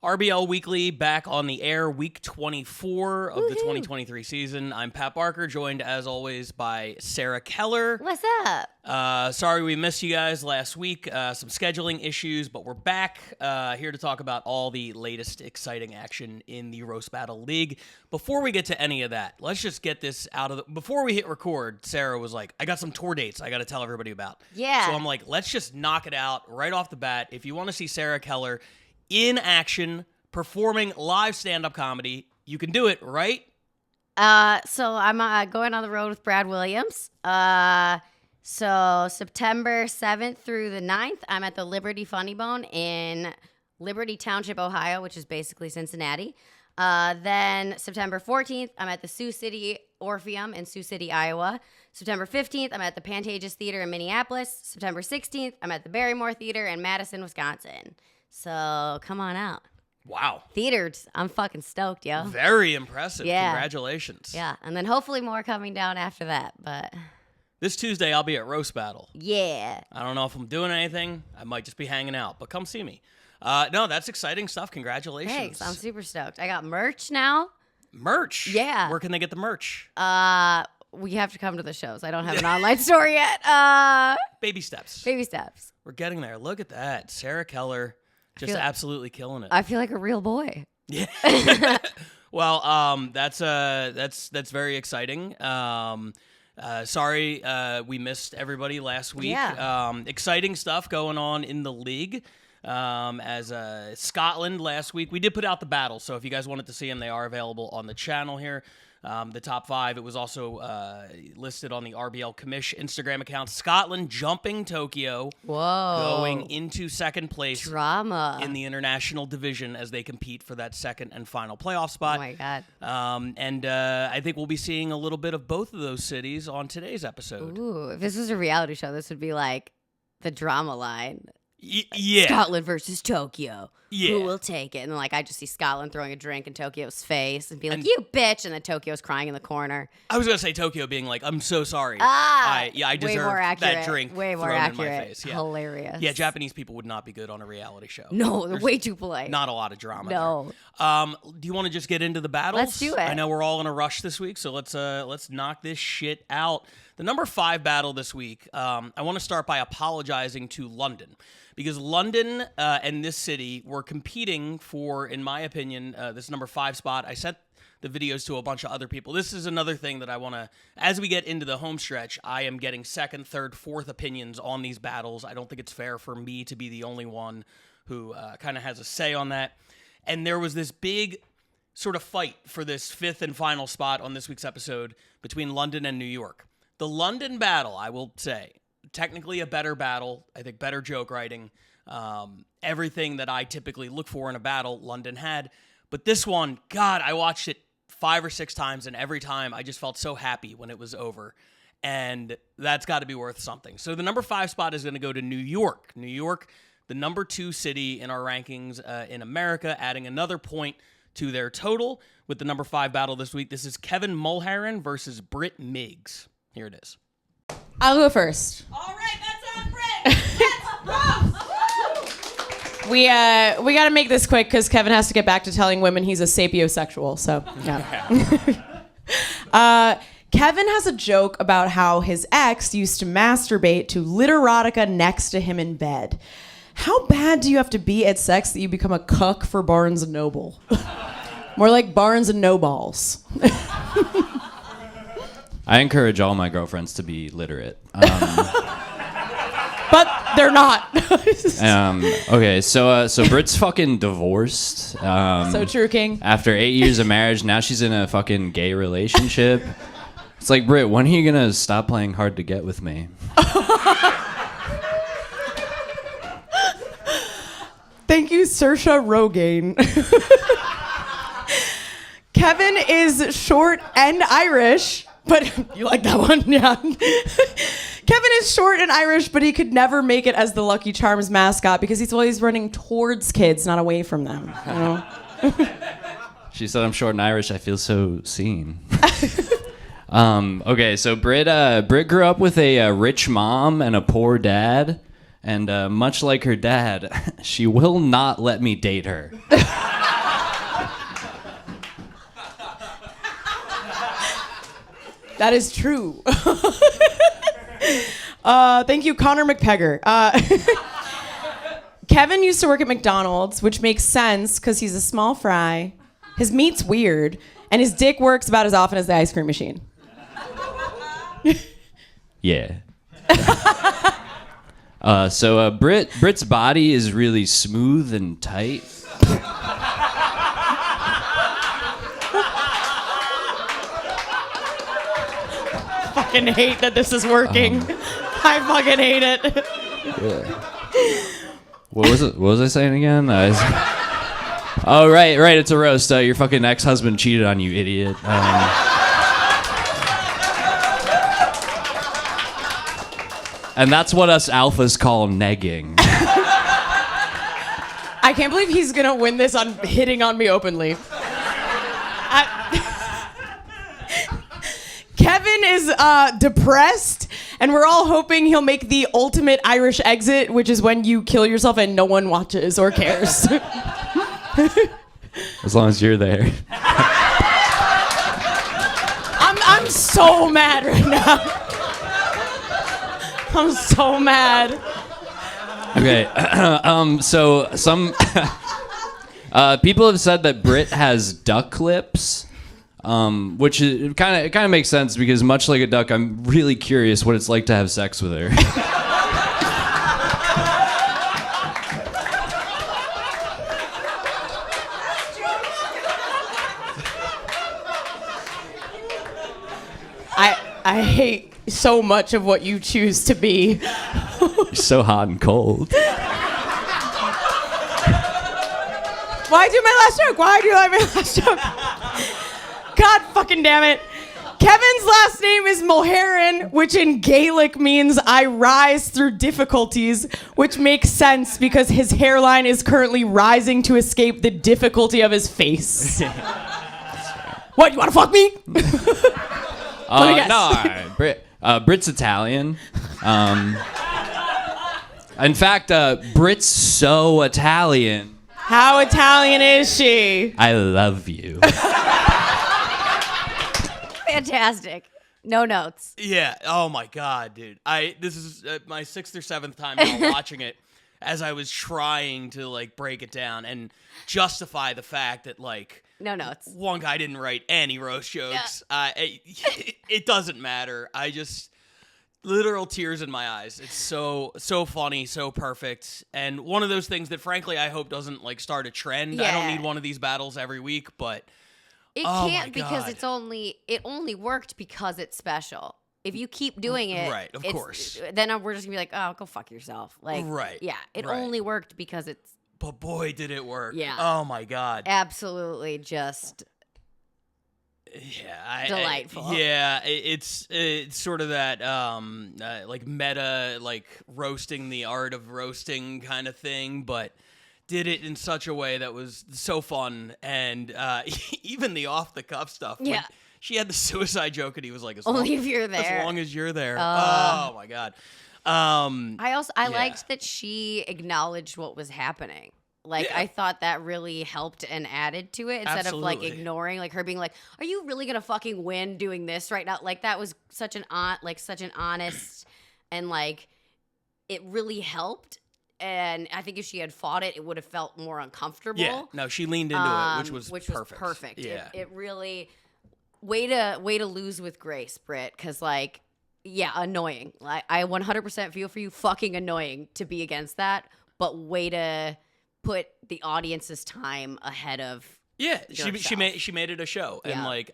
RBL Weekly back on the air, week 24 of the 2023 season. I'm Pat Barker, joined as always by Sarah Keller. What's up? Sorry we missed you guys last week. Some scheduling issues, but we're back here to talk about all the latest exciting action in the Roast Battle League. Before we get to any of that, let's just get this out of the... Before we hit record, Sarah was like, I got some tour dates I got to tell everybody about. Yeah. So I'm like, let's just knock it out right off the bat. If you want to see Sarah Keller in action, performing live stand-up comedy, you can do it, right? So I'm going on the road with Brad Williams. So September 7th through the 9th, I'm at the Liberty Funny Bone in Liberty Township, Ohio, which is basically Cincinnati. Then September 14th, I'm at the Sioux City Orpheum in Sioux City, Iowa. September 15th, I'm at the Pantages Theater in Minneapolis. September 16th, I'm at the Barrymore Theater in Madison, Wisconsin. So come on out. Wow. Theaters, I'm fucking stoked, yo. Very impressive. Yeah. Congratulations. Yeah, and then hopefully more coming down after that, but... This Tuesday, I'll be at Roast Battle. Yeah. I don't know if I'm doing anything. I might just be hanging out, but come see me. No, that's exciting stuff. Congratulations. Thanks, I'm super stoked. I got merch now. Merch? Yeah. Where can they get the merch? We have to come to the shows. I don't have an online store yet. Baby steps. Baby steps. We're getting there. Look at that. Sarah Keller just absolutely killing it. I feel like a real boy. Yeah. Well, that's very exciting. Sorry, we missed everybody last week. Yeah. Exciting stuff going on in the league. As Scotland last week, we did put out the battle. So if you guys wanted to see them, they are available on the channel here. The top five. It was also listed on the RBL Commish Instagram account. Scotland jumping Tokyo. Whoa. Going into second place. Drama. In the international division as they compete for that second and final playoff spot. Oh, my God. And I think we'll be seeing a little bit of both of those cities on today's episode. Ooh, if this was a reality show, this would be like the drama line. Yeah. Scotland versus Tokyo. Yeah. Who will take it? And like I just see Scotland throwing a drink in Tokyo's face and be like, "You bitch!" And then Tokyo's crying in the corner. I was gonna say Tokyo being like, "I'm so sorry. I deserve that drink way more thrown accurate. in my face." Yeah. Hilarious. Yeah, Japanese people would not be good on a reality show. No, they're way too polite. Not a lot of drama. No. There. Do you want to just get into the battles? Let's do it. I know we're all in a rush this week, so let's knock this shit out. The number 5 battle this week. I want to start by apologizing to London. Because London and this city were competing for, in my opinion, this number 5 spot. I sent the videos to a bunch of other people. This is another thing that I want to, as we get into the home stretch, I am getting second, third, fourth opinions on these battles. I don't think it's fair for me to be the only one who kind of has a say on that. And there was this big sort of fight for this 5th and final spot on this week's episode between London and New York. The London battle, I will say, technically a better battle. I think better joke writing. Everything that I typically look for in a battle, London had. But this one, God, I watched it 5 or 6 times, and every time I just felt so happy when it was over. And that's got to be worth something. So the number 5 spot is going to go to New York. New York, the number 2 city in our rankings in America, adding another point to their total with the number 5 battle this week. This is Kevin Mulheron versus Britt Miggs. Here it is. I'll go first. All right, that's on Britt. Let's go. We got to make this quick because Kevin has to get back to telling women he's a sapiosexual. So, yeah. Kevin has a joke about how his ex used to masturbate to literotica next to him in bed. How bad do you have to be at sex that you become a cuck for Barnes & Noble? More like Barnes & No Balls. I encourage all my girlfriends to be literate. But they're not. Okay, so Britt's fucking divorced. So true, King. After 8 years of marriage, now she's in a fucking gay relationship. It's like, Britt, when are you gonna stop playing hard to get with me? Thank you, Saoirse Rogaine. Kevin is short and Irish. But you like that one? Yeah. Kevin is short and Irish, but he could never make it as the Lucky Charms mascot because he's always running towards kids, not away from them. You know? She said I'm short and Irish. I feel so seen. Okay, so Britt grew up with a rich mom and a poor dad, and much like her dad, she will not let me date her. That is true. Thank you, Connor McPegger. Kevin used to work at McDonald's, which makes sense because he's a small fry. His meat's weird, and his dick works about as often as the ice cream machine. Yeah. So Britt's body is really smooth and tight. Fucking hate that this is working. I fucking hate it. What was I saying again? Oh, right. It's a roast. Your fucking ex-husband cheated on you, idiot. And that's what us alphas call negging. I can't believe he's gonna win this on hitting on me openly. Kevin is depressed, and we're all hoping he'll make the ultimate Irish exit, which is when you kill yourself and no one watches or cares. As long as you're there. I'm so mad right now. I'm so mad. Okay. So some people have said that Britt has duck lips. Which is kind of makes sense because much like a duck, I'm really curious what it's like to have sex with her. I hate so much of what you choose to be. You're so hot and cold. Why do my last joke? Why do I my last joke? God fucking damn it. Kevin's last name is Mulherin, which in Gaelic means I rise through difficulties, which makes sense because his hairline is currently rising to escape the difficulty of his face. What, you want to fuck me? Let me guess. No, Britt's Italian. In fact, Britt's so Italian. How Italian is she? I love you. Fantastic. No notes. Yeah. Oh my God, dude. This is my 6th or 7th time now watching it, as I was trying to like break it down and justify the fact that like No notes. one guy didn't write any roast jokes. It doesn't matter. I just literal tears in my eyes. It's so funny, so perfect, and one of those things that frankly I hope doesn't like start a trend. I don't Yeah. need one of these battles every week, but. It Oh can't my because God. it only worked because it's special. If you keep doing it, Right, of course. then we're just gonna be like, oh, go fuck yourself. Like, Right, yeah, it right. only worked because it's But boy, did it work. Yeah. Oh my God. absolutely just Yeah. delightful. It's sort of that like meta, like roasting the art of roasting kind of thing, but did it in such a way that was so fun, and even the off the cuff stuff. Yeah. When she had the suicide joke, and he was like, Only if you're there. As long as you're there. Oh my God. I Yeah. liked that she acknowledged what was happening. Like, Yeah. I thought that really helped and added to it instead of like Absolutely. ignoring, like her being like, "Are you really gonna fucking win doing this right now?" Like that was such an honest and like it really helped. And I think if she had fought it, it would have felt more uncomfortable. Yeah. No, she leaned into it, which was perfect. perfect. Yeah. It really way to lose with grace, Britt, because like. Yeah, annoying. I 100% feel for you. Fucking annoying to be against that, but way to put the audience's time ahead of. Yeah, yourself. she made it a show, and Yeah. like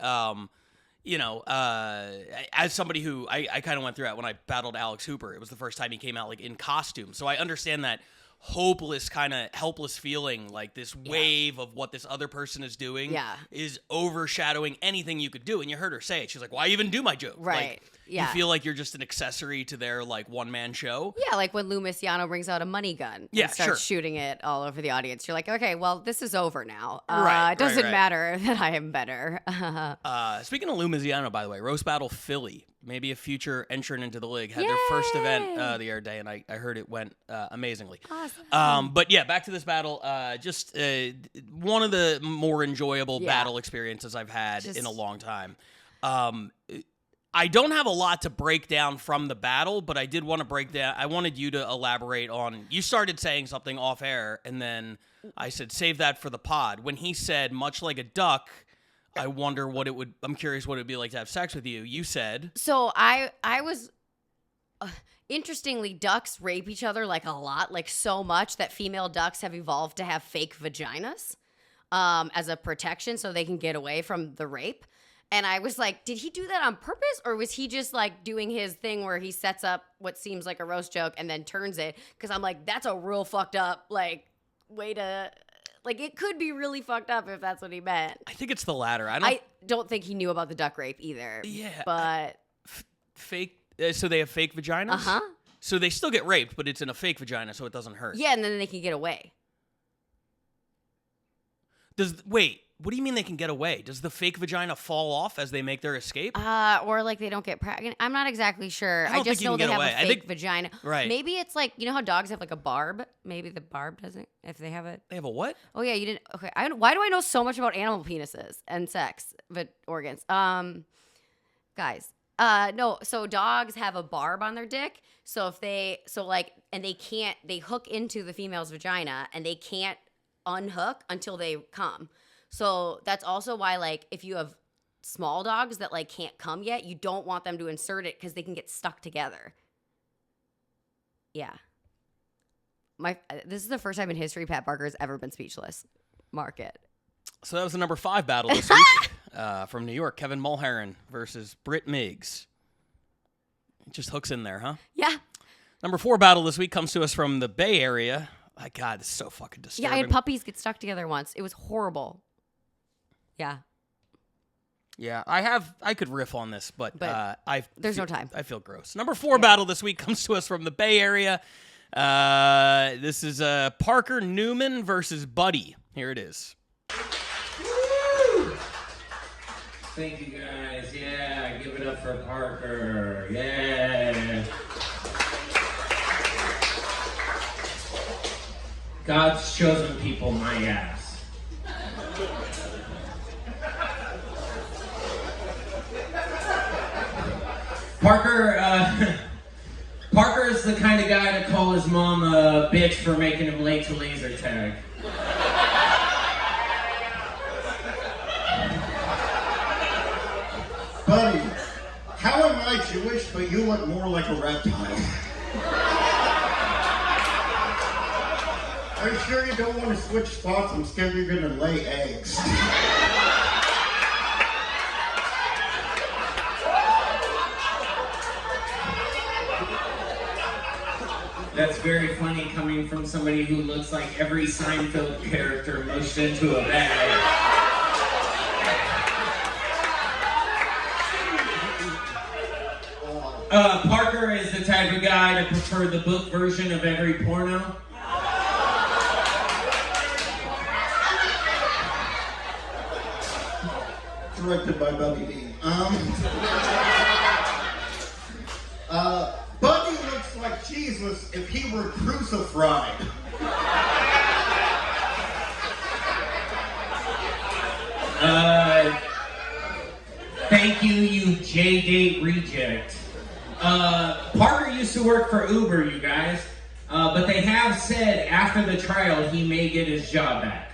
as somebody who I kind of went through that when I battled Alex Hooper. It was the first time he came out like in costume, so I understand that hopeless kind of helpless feeling, like this wave of what this other person is doing Yeah. is overshadowing anything you could do. And you heard her say it. She's like, "Why even do my joke?" Right. Like, Yeah. You feel like you're just an accessory to their like one man show. Yeah, like when Lou Misiano brings out a money gun Yeah, and starts sure. shooting it all over the audience. You're like, okay, well, this is over now. Right, it doesn't right. matter that I am better. Speaking of Lou Misiano, by the way, Roast Battle Philly, maybe a future entrant into the league, had their first event the other day, and I heard it went amazingly. Awesome. But yeah, back to this battle. Just one of the more enjoyable Yeah. battle experiences I've had Just- in a long time. I don't have a lot to break down from the battle, but I did want to break down. I wanted you to elaborate on. You started saying something off air, and then I said, save that for the pod. When he said, much like a duck, I wonder what it would. I'm curious what it would be like to have sex with you. You said. So I was. Interestingly, ducks rape each other like a lot, like so much that female ducks have evolved to have fake vaginas as a protection so they can get away from the rape. And I was like, did he do that on purpose, or was he just like doing his thing where he sets up what seems like a roast joke and then turns it? Because I'm like, that's a real fucked up like way to like. It could be really fucked up if that's what he meant. I think it's the latter. I don't think he knew about the duck rape either. Yeah, but fake. So they have fake vaginas. Uh-huh. So they still get raped, but it's in a fake vagina, so it doesn't hurt. Yeah, and then they can get away. Wait? What do you mean they can get away? Does the fake vagina fall off as they make their escape? Or like they don't get pregnant. I'm not exactly sure. I don't just think you know can they get have away. a I fake think- vagina. Right. Maybe it's like, you know how dogs have like a barb? Maybe the barb doesn't, if they have it. They have a what? Oh yeah, you didn't. Okay. Why do I know so much about animal penises and sex, but organs? Guys. No, so dogs have a barb on their dick. So if they, and they hook into the female's vagina and they can't unhook until they come. So that's also why, like, if you have small dogs that like can't come yet, you don't want them to insert it because they can get stuck together. Yeah. This is the first time in history Pat Barker has ever been speechless. Mark it. So that was the number 5 battle this week from New York. Kevin Mulheron versus Britt Miggs. It just hooks in there, huh? Yeah. Number 4 battle this week comes to us from the Bay Area. My God, this is so fucking disturbing. Yeah, I had puppies get stuck together once. It was horrible. Yeah. Yeah, I could riff on this, but there's no time. I feel gross. Number 4 battle this week comes to us from the Bay Area. This is Parker Newman versus Buddy. Here it is. Thank you guys. Yeah, give it up for Parker. Yeah. God's chosen people, my ass. Parker is the kind of guy to call his mom a bitch for making him late to laser tag. Buddy, how am I Jewish, but you look more like a reptile? Are you sure you don't want to switch spots? I'm scared you're gonna lay eggs. That's very funny coming from somebody who looks like every Seinfeld character mushed into a bag. Parker is the type of guy to prefer the book version of every porno. Directed by Buddy D. Buddy looks like Jesus if he were crucified. Thank you, you J-Date reject. Parker used to work for Uber, you guys. But they have said after the trial he may get his job back.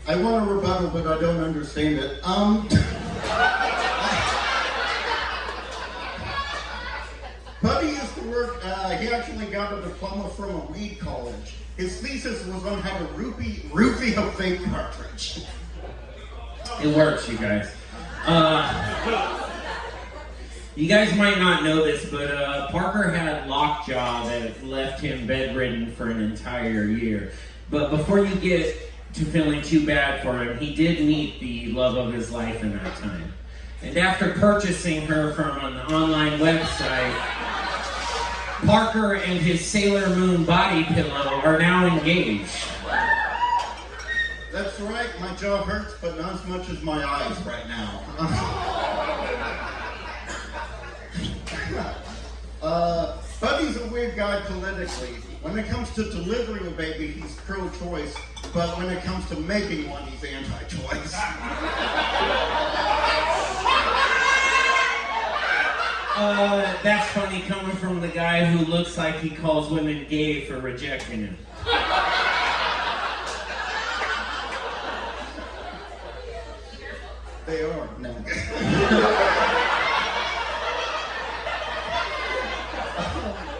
I want a rebuttal, but I don't understand it. Buddy used to work, he actually got a diploma from a weed college. His thesis was on how to roofie a vape cartridge. It works, you guys. You guys might not know this, but Parker had lockjaw that left him bedridden for an entire year. But before you get to feeling too bad for him, he did meet the love of his life in that time. And after purchasing her from an online website, Parker and his Sailor Moon body pillow are now engaged. That's right, my jaw hurts, but not as much as my eyes right now. Buddy's a weird guy politically. When it comes to delivering a baby, he's pro-choice. but when it comes to making one, he's anti-choice. That's funny coming from the guy who looks like he calls women gay for rejecting him. They are. No.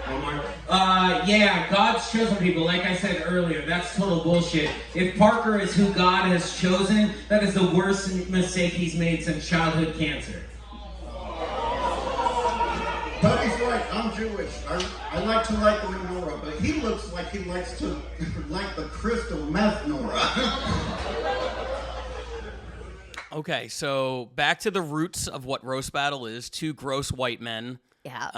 One more. Yeah, God's chosen people. Like I said earlier, that's total bullshit. If Parker is who God has chosen, that is the worst mistake he's made since childhood cancer. Buddy's right, I'm Jewish. I like to like the menorah, but he looks like he likes to like the crystal meth Nora. Okay, so back to the roots of what roast battle is. Two gross white men, Yeah.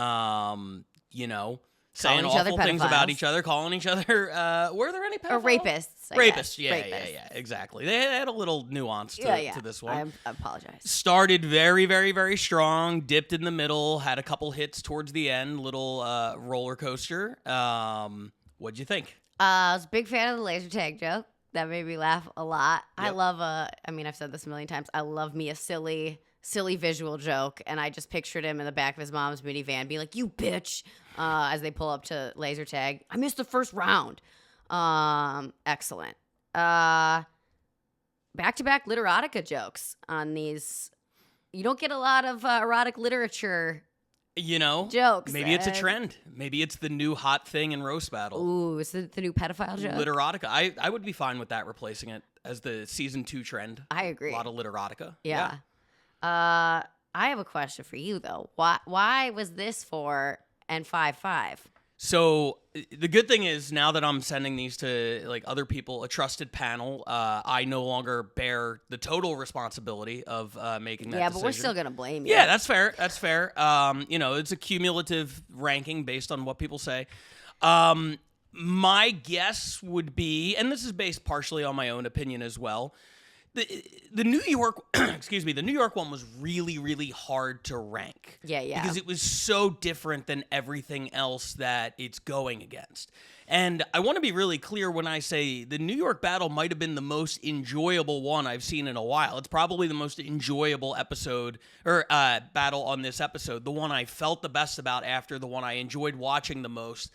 saying each other awful things pedophiles. about each other, calling each other, were there any pedophiles? Or rapists. I Rapists, guess. yeah, Rapists. yeah, exactly. They had a little nuance to this one. I apologize. Started very, very, very strong, dipped in the middle, had a couple hits towards the end, little roller coaster. What'd you think? I was a big fan of the laser tag joke. That made me laugh a lot. I Yep. love I've said this a million times. I love me a silly visual joke. And I just pictured him in the back of his mom's minivan being like, "You bitch," as they pull up to laser tag. I missed the first round. Excellent. Back-to-back literotica jokes on these. You don't get a lot of erotic literature jokes. Maybe it's a trend. Maybe it's the new hot thing in roast battle. Ooh, is it the new pedophile joke? Literotica. I would be fine with that, replacing it as the season 2 trend. I agree. A lot of literotica. Yeah. I have a question for you though. Why was this 4 and 5-5? So the good thing is now that I'm sending these to like other people, a trusted panel, I no longer bear the total responsibility of making that Yeah, decision. but we're still gonna blame you. Yeah, that's fair. That's fair. It's a cumulative ranking based on what people say. My guess would be, and this is based partially on my own opinion as well, the New York, the New York one was really, really hard to rank. Yeah. Because it was so different than everything else that it's going against. And I want to be really clear when I say the New York battle might have been the most enjoyable one I've seen in a while. It's probably the most enjoyable episode or battle on this episode. The one I felt the best about after the one I enjoyed watching the most.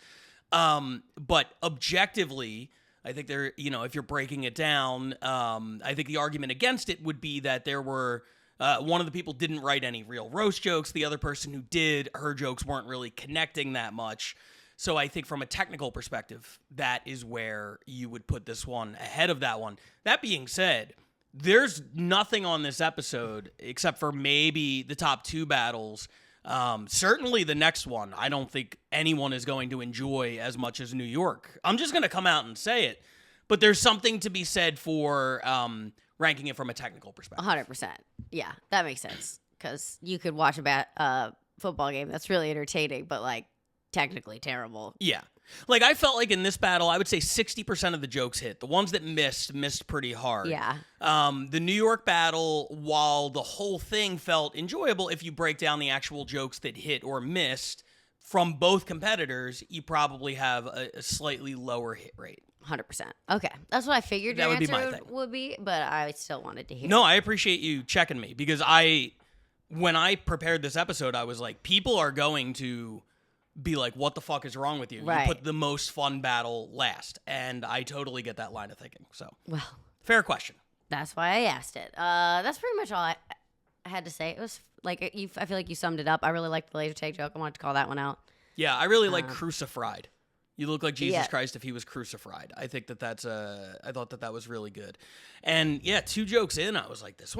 But objectively, I think if you're breaking it down, I think the argument against it would be that there were one of the people didn't write any real roast jokes. The other person who did, her jokes weren't really connecting that much. So I think from a technical perspective, that is where you would put this one ahead of that one. That being said, there's nothing on this episode except for maybe the top 2 battles. Certainly the next one, I don't think anyone is going to enjoy as much as New York. I'm just going to come out and say it. But there's something to be said for ranking it from a technical perspective. 100%. Yeah, that makes sense. Because you could watch a football game that's really entertaining, but like technically terrible. Yeah. Like I felt like in this battle, I would say 60% of the jokes hit. The ones that missed pretty hard. Yeah. The New York battle, while the whole thing felt enjoyable, if you break down the actual jokes that hit or missed from both competitors, you probably have a slightly lower hit rate. 100%. Okay. That's what I figured That your would be my answer thing. would be, but I still wanted to hear. No, I appreciate you checking me because when I prepared this episode, I was like, people are going to be like, what the fuck is wrong with you? Right. You put the most fun battle last. And I totally get that line of thinking. So, Well, fair question. that's why I asked it. That's pretty much all I had to say. It was like, I feel like you summed it up. I really liked the laser tag joke. I wanted to call that one out. Yeah, I really like crucified. You look like Jesus Yeah. Christ if he was crucified. I think I thought that was really good. And yeah, 2 jokes in, I was like, this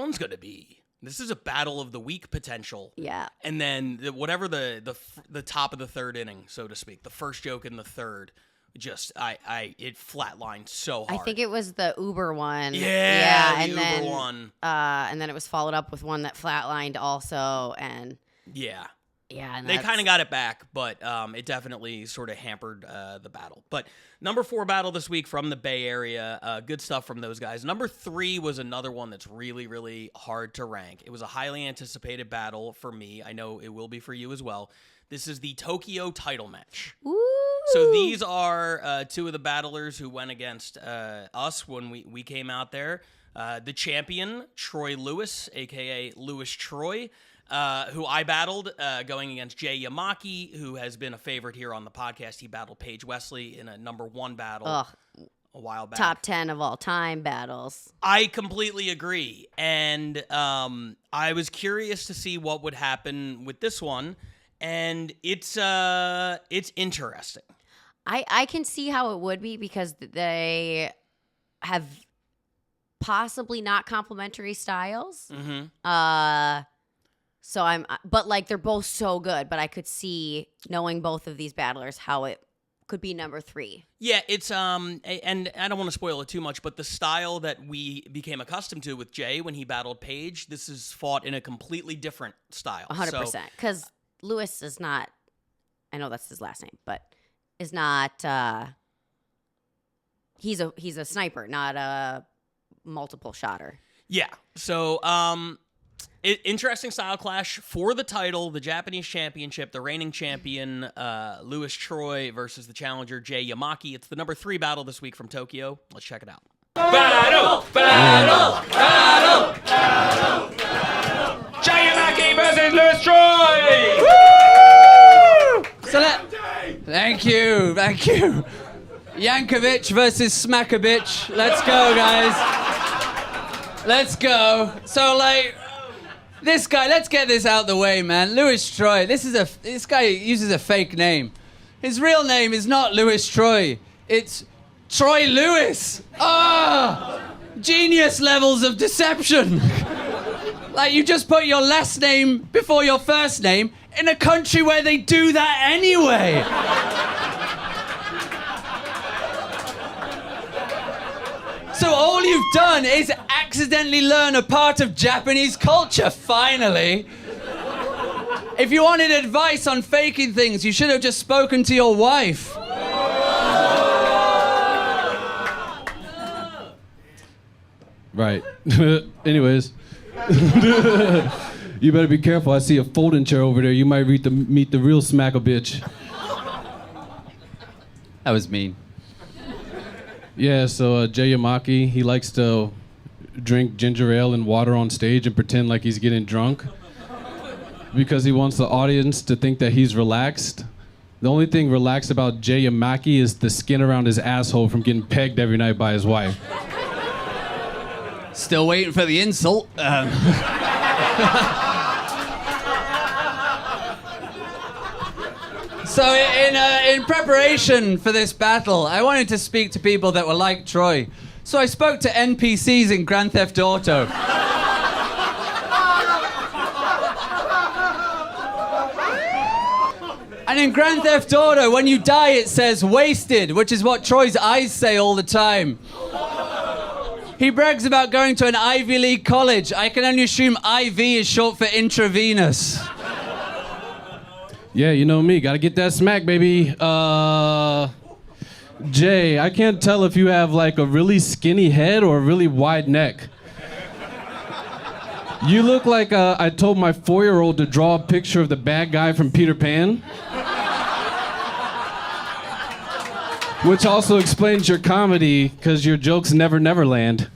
is a battle of the week potential. Yeah. And then whatever the top of the third inning, so to speak, the first joke in the third, just it flatlined so hard. I think it was the Uber one. Yeah, the and Uber then, one. And then it was followed up with one that flatlined also, and Yeah. and They that's- kind of got it back, but it definitely sort of hampered the battle. But number 4 battle this week from the Bay Area, good stuff from those guys. Number 3 was another one that's really, really hard to rank. It was a highly anticipated battle for me. I know it will be for you as well. This is the Tokyo title match. Ooh, So these are two of the battlers who went against us when we came out there. The champion, Troy Lewis, a.k.a. Lewis Troy, who I battled going against Jay Yamaki, who has been a favorite here on the podcast. He battled Paige Wesley in a number 1 battle a while back. Top 10 of all time battles. I completely agree. And I was curious to see what would happen with this one. And it's interesting. I can see how it would be because they have possibly not complementary styles. Mm-hmm. But like they're both so good. But I could see, knowing both of these battlers, how it could be number 3. Yeah, it's and I don't want to spoil it too much, but the style that we became accustomed to with Jay when he battled Paige, this is fought in a completely different style. 100%. Because Lewis is not. I know that's his last name, but is not. He's a sniper, not a multiple shotter. Yeah. So interesting style clash for the title, the Japanese championship, the reigning champion Lewis Troy versus the challenger Jay Yamaki. It's the number 3 battle this week from Tokyo. Let's check it out. Battle! Battle! Battle! Battle! Battle! Jay Yamaki versus Lewis Troy! Woo! So thank you. Yankovic versus Smackovic. Let's go, guys. Let's go. So, like, this guy, let's get this out the way, man. Lewis Troy. This guy uses a fake name. His real name is not Lewis Troy. It's Troy Lewis. Genius levels of deception. Like, you just put your last name before your first name in a country where they do that anyway. So all you've done is accidentally learn a part of Japanese culture, finally. If you wanted advice on faking things, you should have just spoken to your wife. Right. Anyways. You better be careful. I see a folding chair over there. You might meet the real smack-a-bitch. That was mean. Yeah, so Jay Yamaki, he likes to drink ginger ale and water on stage and pretend like he's getting drunk because he wants the audience to think that he's relaxed. The only thing relaxed about Jay Yamaki is the skin around his asshole from getting pegged every night by his wife. Still waiting for the insult. So in preparation for this battle, I wanted to speak to people that were like Troy. So I spoke to NPCs in Grand Theft Auto. And in Grand Theft Auto, when you die, it says wasted, which is what Troy's eyes say all the time. He brags about going to an Ivy League college. I can only assume IV is short for intravenous. Yeah, you know me. Gotta get that smack, baby. Jay, I can't tell if you have like a really skinny head or a really wide neck. You look like I told my 4-year-old to draw a picture of the bad guy from Peter Pan. Which also explains your comedy, because your jokes never land.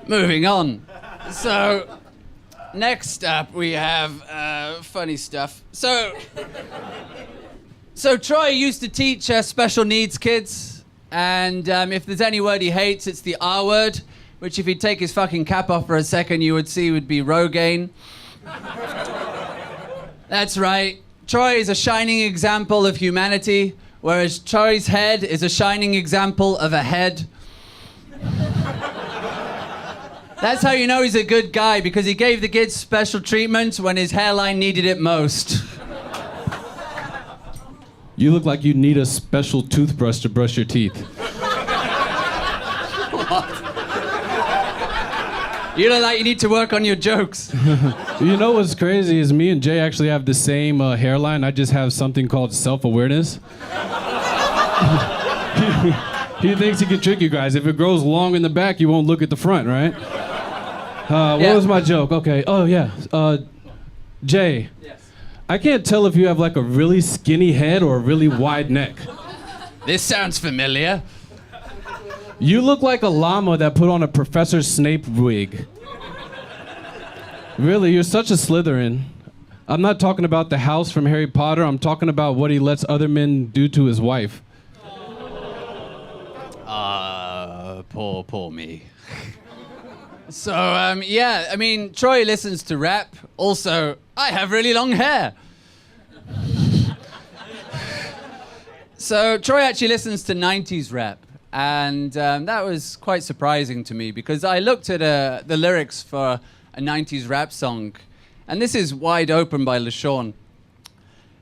Moving on. So, next up we have funny stuff. So Troy used to teach special needs kids, and if there's any word he hates, it's the R word, which if he'd take his fucking cap off for a second, you would see would be Rogaine. That's right. Troy is a shining example of humanity, whereas Troy's head is a shining example of a head. That's how you know he's a good guy, because he gave the kids special treatment when his hairline needed it most. You look like you need a special toothbrush to brush your teeth. You look like you need to work on your jokes. You know what's crazy is me and Jay actually have the same hairline. I just have something called self-awareness. He thinks he can trick you guys. If it grows long in the back, you won't look at the front, right? What was my joke? Okay. Oh yeah. Jay. Yes. I can't tell if you have like a really skinny head or a really wide neck. This sounds familiar. You look like a llama that put on a Professor Snape wig. Really, you're such a Slytherin. I'm not talking about the house from Harry Potter. I'm talking about what he lets other men do to his wife. Poor me. So, yeah, I mean, Troy listens to rap. Also, I have really long hair. So, Troy actually listens to 90s rap. And that was quite surprising to me because I looked at the lyrics for a 90s rap song. And this is Wide Open by LaShawn.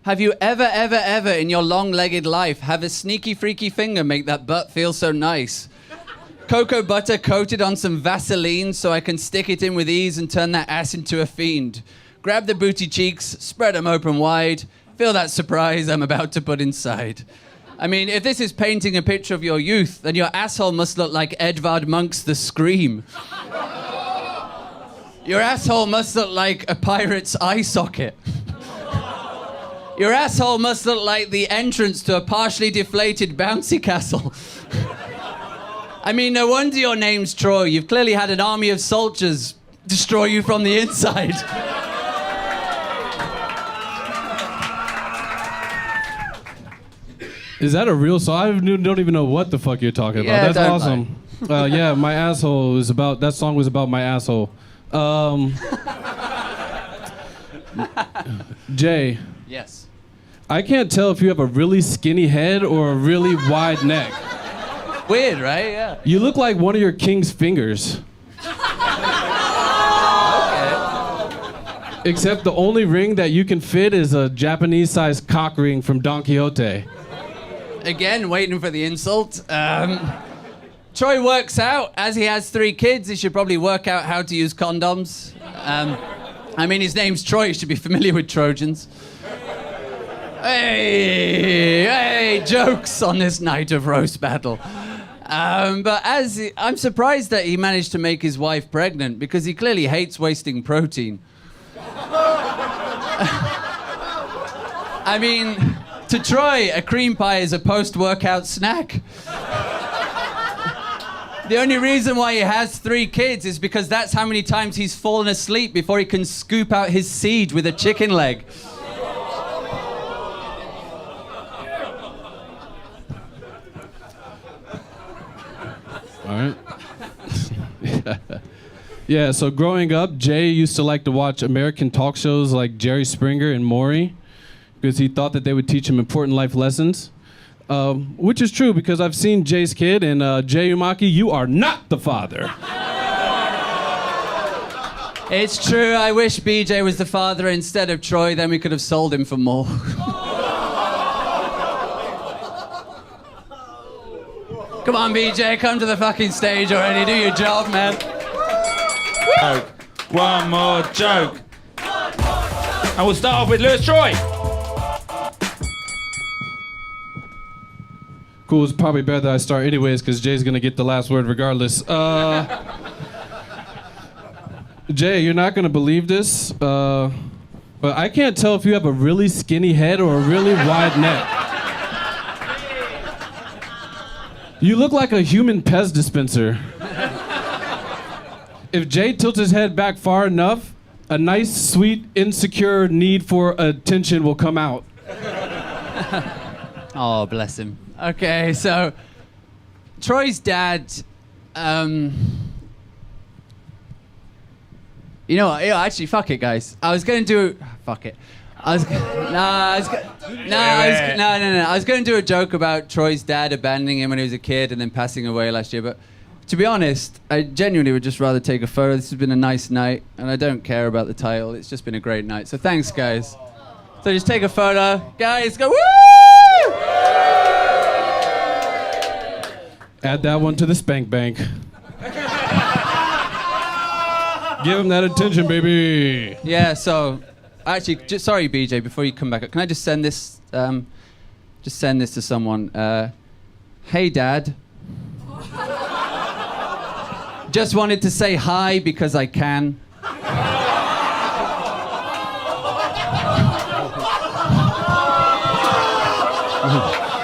Have you ever in your long-legged life have a sneaky, freaky finger make that butt feel so nice? Cocoa butter coated on some Vaseline so I can stick it in with ease and turn that ass into a fiend. Grab the booty cheeks, spread them open wide. Feel that surprise I'm about to put inside. I mean, if this is painting a picture of your youth, then your asshole must look like Edvard Munch's The Scream. Your asshole must look like a pirate's eye socket. Your asshole must look like the entrance to a partially deflated bouncy castle. I mean, no wonder your name's Troy. You've clearly had an army of soldiers destroy you from the inside. Is that a real song? I don't even know what the fuck you're talking about. Yeah, That's awesome. Yeah, my asshole is about. That song was about my asshole. Jay, Yes. I can't tell if you have a really skinny head or a really wide neck. Weird, right? Yeah. You look like one of your king's fingers. Okay. Except the only ring that you can fit is a Japanese-sized cock ring from Don Quixote. Again, waiting for the insult. Troy works out. As he has 3 kids, he should probably work out how to use condoms. I mean, his name's Troy. He should be familiar with Trojans. Hey, jokes on this night of roast battle. But I'm surprised that he managed to make his wife pregnant because he clearly hates wasting protein. I mean, to Troy, a cream pie is a post-workout snack. The only reason why he has 3 kids is because that's how many times he's fallen asleep before he can scoop out his seed with a chicken leg. All right. Yeah, so growing up, Jay used to like to watch American talk shows like Jerry Springer and Maury because he thought that they would teach him important life lessons. Which is true because I've seen Jay's kid, and Jay Umaki, you are not the father. It's true. I wish BJ was the father instead of Troy, then we could have sold him for more. Come on, BJ, come to the fucking stage already. Do your job, man. One more joke. And we'll start off with Lewis Troy. Cool, it's probably better that I start anyways because Jay's gonna get the last word regardless. Jay, you're not gonna believe this, but I can't tell if you have a really skinny head or a really wide neck. You look like a human Pez dispenser. If Jay tilts his head back far enough, a nice, sweet, insecure need for attention will come out. Oh, bless him. Okay, so Troy's dad, you know what? Yeah, actually, fuck it, guys. I was gonna do. Fuck it. I was gonna do a joke about Troy's dad abandoning him when he was a kid and then passing away last year. But to be honest, I genuinely would just rather take a photo. This has been a nice night, and I don't care about the title. It's just been a great night. So thanks, guys. So just take a photo, guys. Go woo! Add that one to the spank bank. Give him that attention, baby. Yeah. So. Actually, sorry, BJ. Before you come back up, can I just send this? Just send this to someone. Hey, Dad. Just wanted to say hi because I can.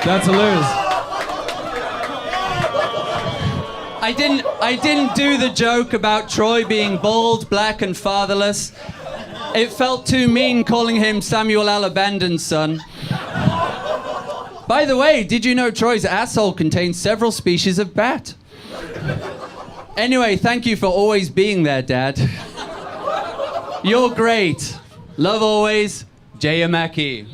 That's hilarious. I didn't do the joke about Troy being bald, black, and fatherless. It felt too mean calling him Samuel Alabandon's son. By the way, did you know Troy's asshole contains several species of bat? Anyway, thank you for always being there, Dad. You're great. Love always, Jayamaki.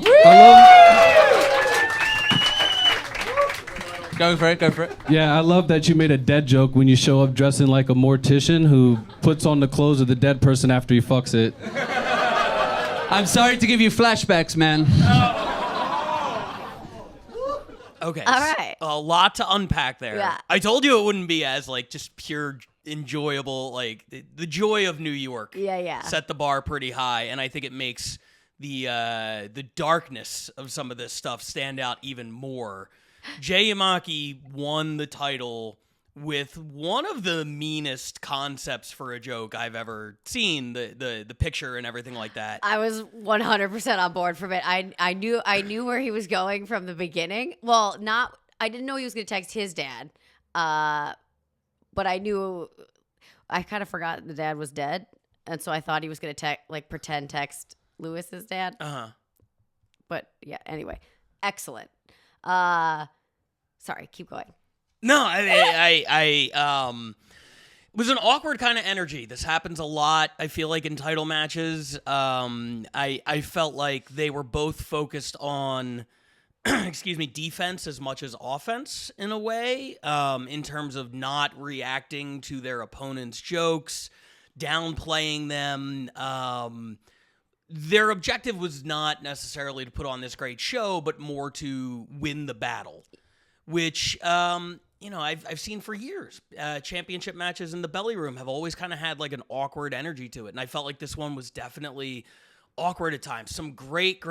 Go for it, go for it. Yeah, I love that you made a dead joke when you show up dressing like a mortician who puts on the clothes of the dead person after he fucks it. I'm sorry to give you flashbacks, man. Okay. All right. A lot to unpack there. Yeah. I told you it wouldn't be as like just pure enjoyable, like the joy of New York. Yeah. Set the bar pretty high, and I think it makes the darkness of some of this stuff stand out even more. Jay Yamaki won the title with one of the meanest concepts for a joke I've ever seen. The picture and everything like that. I was 100% on board from it. I knew where he was going from the beginning. Well, I didn't know he was going to text his dad. But I kind of forgot the dad was dead, and so I thought he was going to pretend text Lewis's dad. But yeah, anyway, excellent. Sorry, keep going. No, it was an awkward kind of energy. This happens a lot, I feel like, in title matches. I felt like they were both focused on, defense as much as offense in a way, in terms of not reacting to their opponent's jokes, downplaying them. Their objective was not necessarily to put on this great show, but more to win the battle, which, I've seen for years. Championship matches in the belly room have always kind of had like an awkward energy to it. And I felt like this one was definitely awkward at times. Some great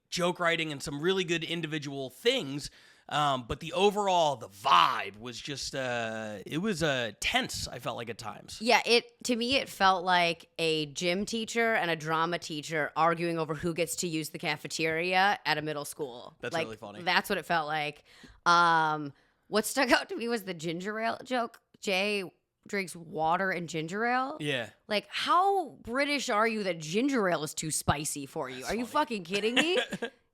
joke writing and some really good individual things. But the vibe was just, it was tense, I felt like at times. Yeah, to me, it felt like a gym teacher and a drama teacher arguing over who gets to use the cafeteria at a middle school. That's really funny. That's what it felt like. What stuck out to me was the ginger ale joke. Jay drinks water and ginger ale. Yeah. Like, how British are you that ginger ale is too spicy for you? Are you fucking kidding me?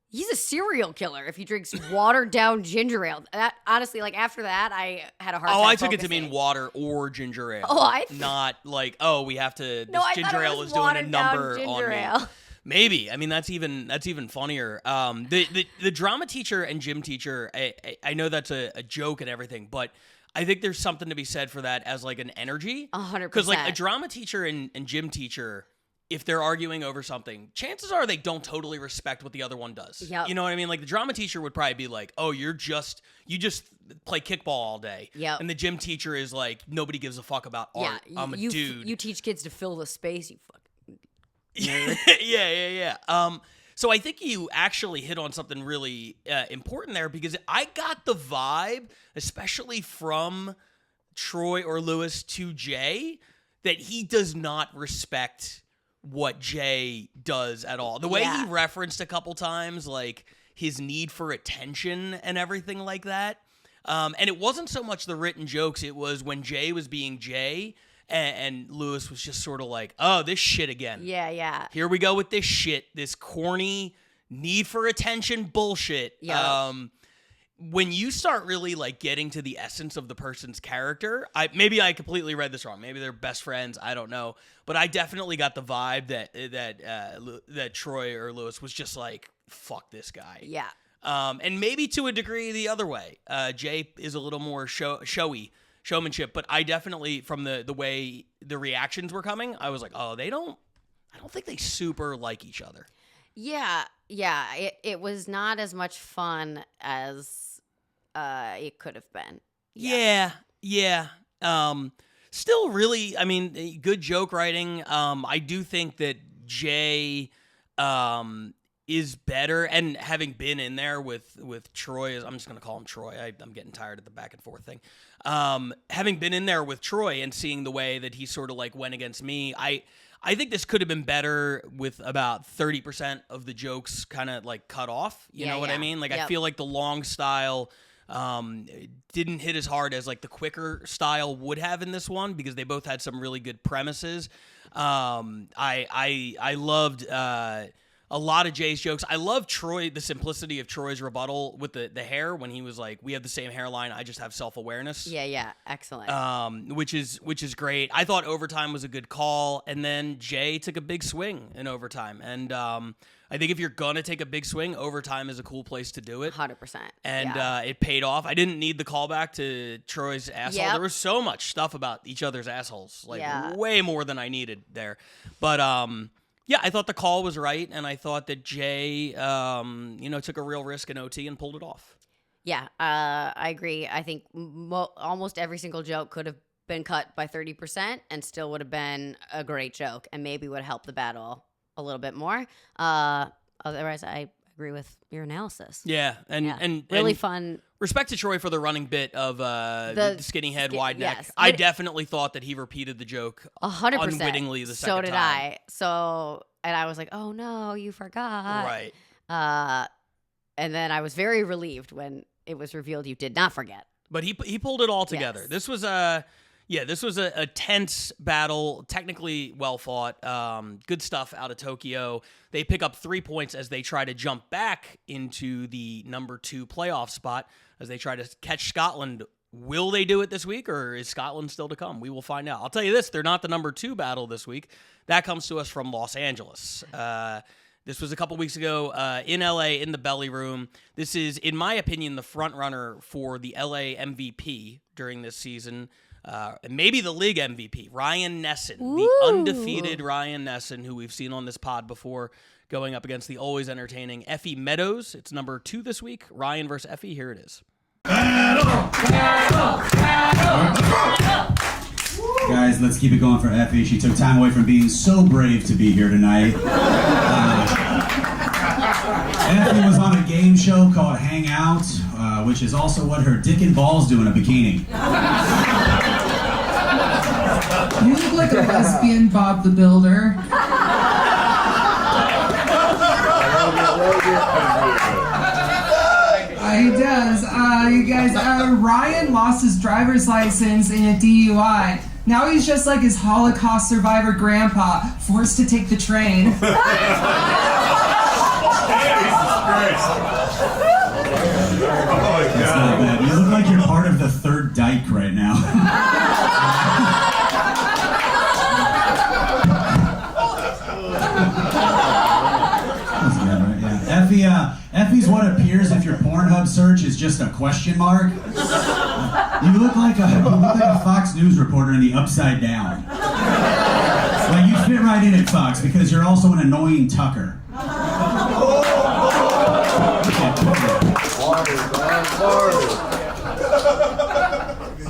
He's a serial killer if he drinks watered down ginger ale. That honestly, like after that, I had a hard time. Oh, I took it to focusing. mean water or ginger ale. Oh, not like we have to. No, I ginger thought it ale was is doing a watered down number ginger on me. ale. Maybe. I mean, that's even funnier. The drama teacher and gym teacher. I know that's a joke and everything, but I think there's something to be said for that as like an energy. 100%. Because like a drama teacher and gym teacher, if they're arguing over something, chances are they don't totally respect what the other one does. Yep. You know what I mean? Like the drama teacher would probably be like, "Oh, you just play kickball all day." Yep. And the gym teacher is like, "Nobody gives a fuck about art. I'm a dude." You teach kids to fill the space. You fucking. Yeah. So I think you actually hit on something really important there, because I got the vibe, especially from Troy or Lewis to Jay, that he does not respect what Jay does at all. The way he referenced a couple times, like his need for attention and everything like that. And it wasn't so much the written jokes. It was when Jay was being Jay and Lewis was just sort of like, oh, this shit again. Yeah. Here we go with this shit, this corny need for attention bullshit. Yeah. When you start really like getting to the essence of the person's character, maybe I completely read this wrong. Maybe they're best friends. I don't know, but I definitely got the vibe that Troy or Lewis was just like, fuck this guy. Yeah. And maybe to a degree the other way. Jay is a little more showmanship, but I definitely, from the way the reactions were coming, I was like, oh, I don't think they super like each other. Yeah. It was not as much fun as it could have been. Yeah. Still really, I mean, good joke writing. I do think that Jay is better, and having been in there with Troy, I'm just gonna call him Troy. I'm getting tired of the back and forth thing. Having been in there with Troy and seeing the way that he sort of like went against me, I think this could have been better with about 30% of the jokes kind of like cut off. You know what I mean? Like I feel like the long style didn't hit as hard as like the quicker style would have in this one, because they both had some really good premises. I loved a lot of Jay's jokes. I love Troy, the simplicity of Troy's rebuttal with the hair when he was like, "We have the same hairline. I just have self-awareness." Yeah, excellent. Which is great. I thought overtime was a good call, and then Jay took a big swing in overtime. And I think if you're gonna take a big swing, overtime is a cool place to do it. 100%. And it paid off. I didn't need the callback to Troy's asshole. Yep. There was so much stuff about each other's assholes, like way more than I needed there. But yeah, I thought the call was right, and I thought that Jay, took a real risk in OT and pulled it off. Yeah, I agree. I think almost every single joke could have been cut by 30% and still would have been a great joke, and maybe would help the battle a little bit more. Otherwise, I agree with your analysis. Yeah, and really fun. Respect to Troy for the running bit of the skinny head, wide neck. Yes. I definitely thought that he repeated the joke 100%. unwittingly the second time. So did I. And I was like, oh no, you forgot. Right. And then I was very relieved when it was revealed you did not forget. But he pulled it all together. Yes. This was a tense battle, technically well fought. Good stuff out of Tokyo. They pick up 3 points as they try to jump back into the number 2 playoff spot as they try to catch Scotland. Will they do it this week, or is Scotland still to come? We will find out. I'll tell you this, they're not the number 2 battle this week. That comes to us from Los Angeles. This was a couple weeks ago in LA in the Belly Room. This is, in my opinion, the front runner for the LA MVP during this season. Maybe the league MVP, Ryan Nesson, the undefeated Ryan Nesson, who we've seen on this pod before, going up against the always entertaining Effie Meadows. It's number 2 this week. Ryan versus Effie. Here it is. Guys, let's keep it going for Effie. She took time away from being so brave to be here tonight. Effie was on a game show called Hangout, which is also what her dick and balls do in a bikini. You look like a lesbian Bob the Builder. He does. You guys, Ryan lost his driver's license in a DUI. Now he's just like his Holocaust survivor grandpa, forced to take the train. Oh my God. You look like you're part of the third dike right now. Effie's what appears if your Pornhub search is just a question mark. You look like a Fox News reporter in the Upside Down. Like you fit right in at Fox because you're also an annoying Tucker. I'm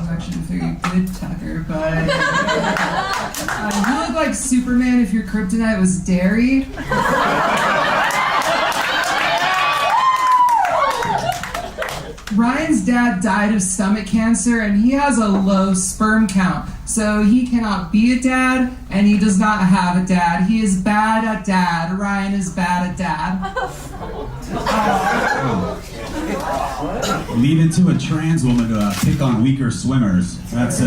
actually a very good Tucker, but you look like Superman if your kryptonite was dairy. Ryan's dad died of stomach cancer and he has a low sperm count, so he cannot be a dad and he does not have a dad. He is bad at dad. Ryan is bad at dad. Lead into a trans woman to pick on weaker swimmers. That's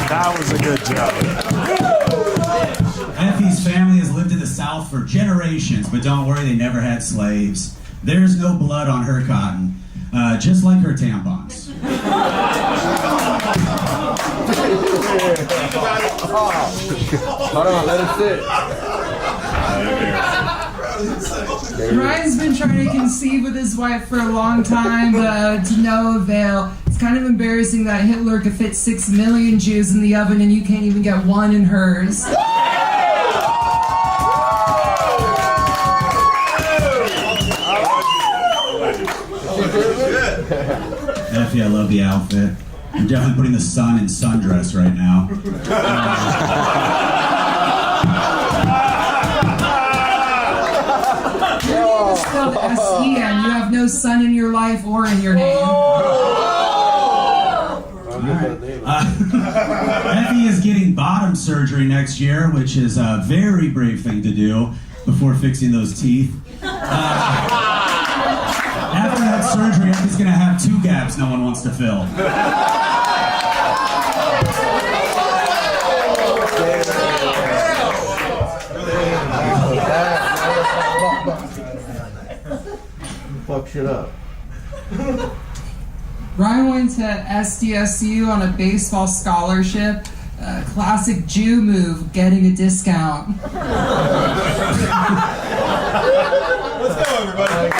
That was a good job. Effie's family has lived in the South for generations, but don't worry, they never had slaves. There's no blood on her cotton, just like her tampons. Hold on, let it sit. Ryan's been trying to conceive with his wife for a long time, but to no avail. It's kind of embarrassing that Hitler could fit 6 million Jews in the oven and you can't even get one in hers. Effie, I love the outfit. I'm definitely putting the sun in sundress right now. Spelled S-E-N. You have no sun in your life or in your name. Effie is getting bottom surgery next year, which is a very brave thing to do before fixing those teeth. After that surgery, Effie's gonna have 2 gaps no one wants to fill. Fuck shit up. Ryan went to SDSU on a baseball scholarship. Classic Jew move, getting a discount. Let's go, everybody.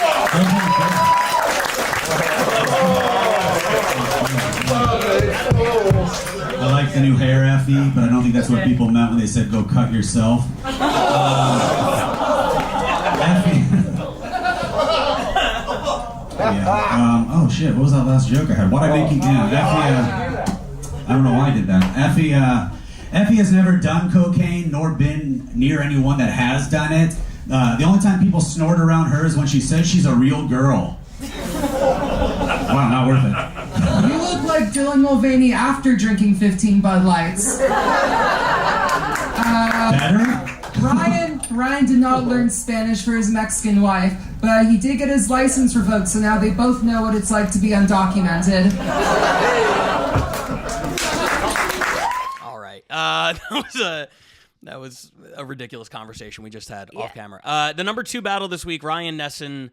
I like the new hair, Effie, but I don't think that's what people meant when they said go cut yourself. Effie. Yeah. Oh shit! What was that last joke I had? What I making? Yeah, Effie. I don't know why I did that. Effie. Effie has never done cocaine nor been near anyone that has done it. The only time people snort around her is when she says she's a real girl. Wow, not worth it. You look like Dylan Mulvaney after drinking 15 Bud Lights. Better? Ryan did not learn Spanish for his Mexican wife, but he did get his license revoked, so now they both know what it's like to be undocumented. All right. That was a ridiculous conversation we just had off camera. The number 2 battle this week, Ryan Nesson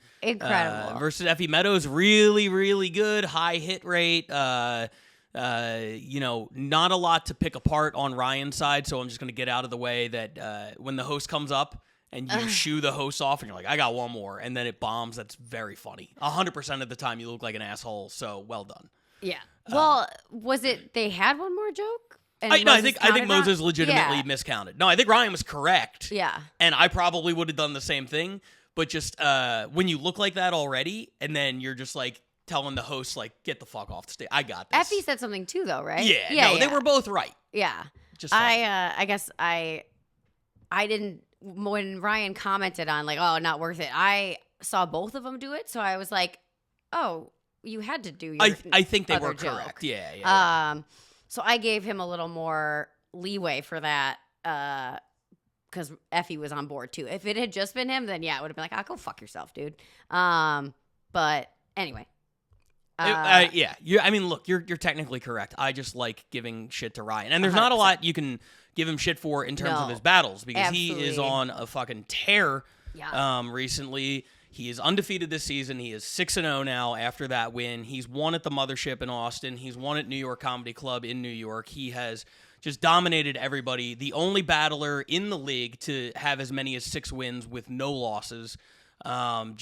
versus Effie Meadows. Really, really good. High hit rate. Not a lot to pick apart on Ryan's side, so I'm just going to get out of the way that when the host comes up and you shoo the host off and you're like, I got one more, and then it bombs, that's very funny. 100% of the time you look like an asshole, so well done. Yeah. Well, was it they had one more joke? I think Moses legitimately miscounted. No, I think Ryan was correct. Yeah. And I probably would have done the same thing, but just when you look like that already, and then you're just like telling the host, like, get the fuck off the stage. I got this. Effie said something too, though, right? Yeah. They were both right. Yeah. Just I guess I didn't, when Ryan commented on like, oh, not worth it, I saw both of them do it, so I was like, oh, you had to do your I think they were joke. correct. Yeah. So I gave him a little more leeway for that because Effie was on board too. If it had just been him, then yeah, it would have been like, oh, go fuck yourself, dude. But anyway. Look, you're technically correct. I just like giving shit to Ryan. And there's 100%. Not a lot you can give him shit for in terms of his battles because he is on a fucking tear recently. He is undefeated this season. He is 6-0 now after that win. He's won at the Mothership in Austin. He's won at New York Comedy Club in New York. He has just dominated everybody. The only battler in the league to have as many as 6 wins with no losses. And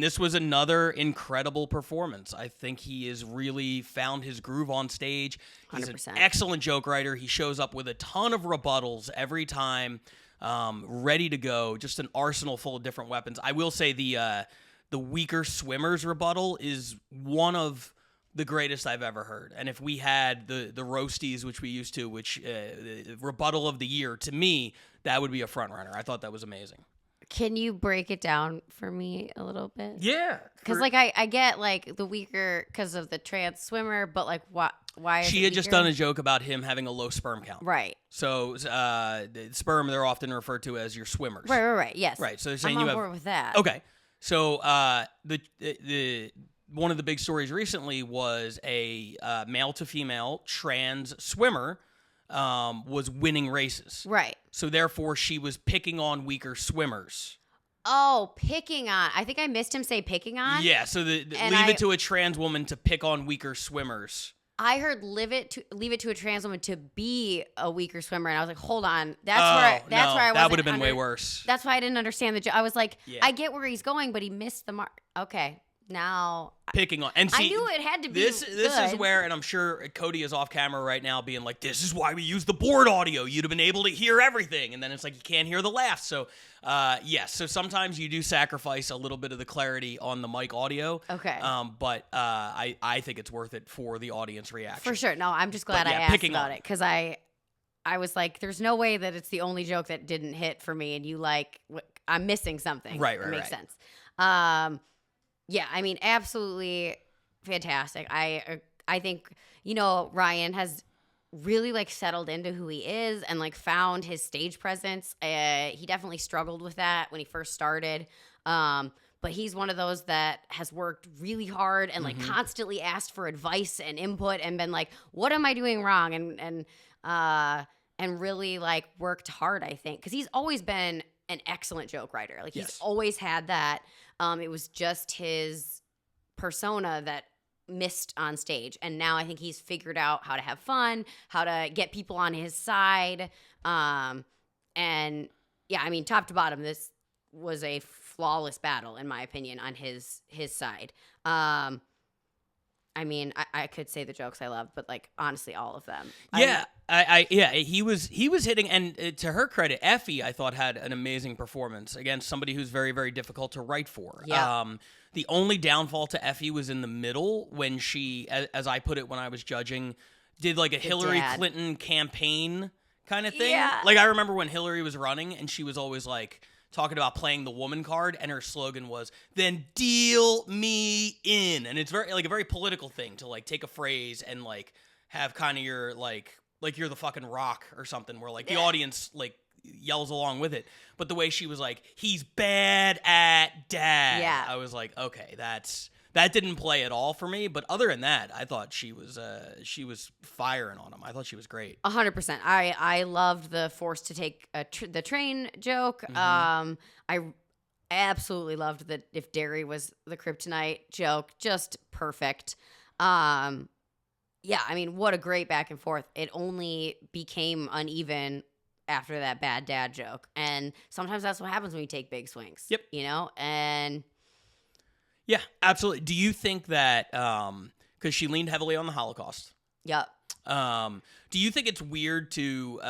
this was another incredible performance. I think he has really found his groove on stage. He's 100%. An excellent joke writer. He shows up with a ton of rebuttals every time. Ready to go, just an arsenal full of different weapons. I will say the weaker swimmers rebuttal is one of the greatest I've ever heard. And if we had the roasties, which we used to, which the rebuttal of the year, to me, that would be a front runner. I thought that was amazing. Can you break it down for me a little bit? Yeah. Because like I get like the weaker because of the trans swimmer, but like why? She had just done a joke about him having a low sperm count. Right. So the sperm, they're often referred to as your swimmers. Right. Yes. Right. So they're saying I'm you on have board with that. Okay. So the one of the big stories recently was a male to female trans swimmer was winning races. Right. So therefore, she was picking on weaker swimmers. Oh, picking on. I think I missed him say picking on. Yeah. So leave it to a trans woman to pick on weaker swimmers. I heard leave it to a trans woman to be a weaker swimmer, and I was like, hold on, that's where I was. That would have been way worse. That's why I didn't understand the joke. I was like, I get where he's going, but he missed the mark. Okay. now picking on. And see, I knew it had to be this is good. where, and I'm sure Cody is off camera right now being like, this is why we use the board audio. You'd have been able to hear everything. And then it's like you can't hear the laughs. So yes, so sometimes you do sacrifice a little bit of the clarity on the mic audio. Okay. But I think it's worth it for the audience reaction. For sure. No, I'm just glad But, I yeah, asked picking about on. it because I was like, there's no way that it's the only joke that didn't hit for me, and you like, I'm missing something. Right, It makes right. sense. Yeah, I mean, absolutely fantastic. I think, you know, Ryan has really like settled into who he is and like found his stage presence. He definitely struggled with that when he first started. But he's one of those that has worked really hard and like constantly asked for advice and input and been like, what am I doing wrong? And really like worked hard, I think, because he's always been an excellent joke writer. Like he's always had that. It was just his persona that missed on stage. And now I think he's figured out how to have fun, how to get people on his side. And yeah, I mean, top to bottom, this was a flawless battle, in my opinion, on his side. I mean, I could say the jokes I loved, but like honestly, all of them. Yeah, he was hitting, and to her credit, Effie I thought had an amazing performance against somebody who's very, very difficult to write for. Yeah. The only downfall to Effie was in the middle when she, as I put it when I was judging, did like a Hillary Clinton campaign kind of thing. Yeah. Like I remember when Hillary was running, and she was always like talking about playing the woman card, and her slogan was, then deal me in. And it's very like a very political thing to like take a phrase and like have kind of your like you're the fucking Rock or something, where like the audience like yells along with it. But the way she was like, he's bad at dad. Yeah. I was like, okay, that didn't play at all for me. But other than that, I thought she was firing on him. I thought she was great. 100%. I loved the forced to take the train joke. I absolutely loved the if Derry was the kryptonite joke. Just perfect. Yeah, I mean, what a great back and forth. It only became uneven after that bad dad joke. And sometimes that's what happens when you take big swings. Yep. You know? And Yeah, absolutely. Do you think that because she leaned heavily on the Holocaust? Yep. Do you think it's weird to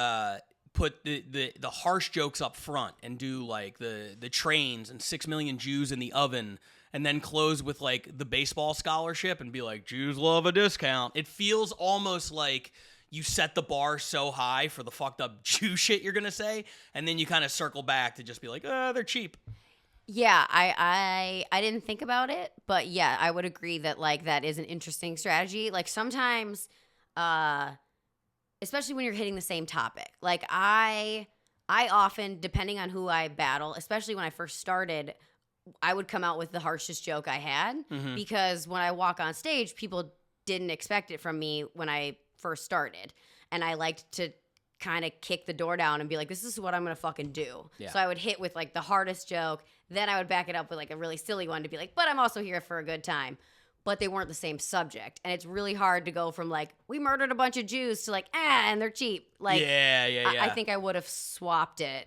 put the harsh jokes up front and do like the trains and 6 million Jews in the oven, and then close with like the baseball scholarship and be like, Jews love a discount? It feels almost like you set the bar so high for the fucked up Jew shit you're gonna say, and then you kind of circle back to just be like, they're cheap. yeah, I didn't think about it, but yeah, I would agree that like that is an interesting strategy. Like sometimes, especially when you're hitting the same topic. Like I often, depending on who I battle, especially when I first started, I would come out with the harshest joke I had because when I walk on stage, people didn't expect it from me when I first started. And I liked to kind of kick the door down and be like, this is what I'm going to fucking do. Yeah. So I would hit with like the hardest joke. Then I would back it up with like a really silly one to be like, but I'm also here for a good time. But they weren't the same subject. And it's really hard to go from like, we murdered a bunch of Jews to like, and they're cheap. Like, Yeah. I think I would have swapped it.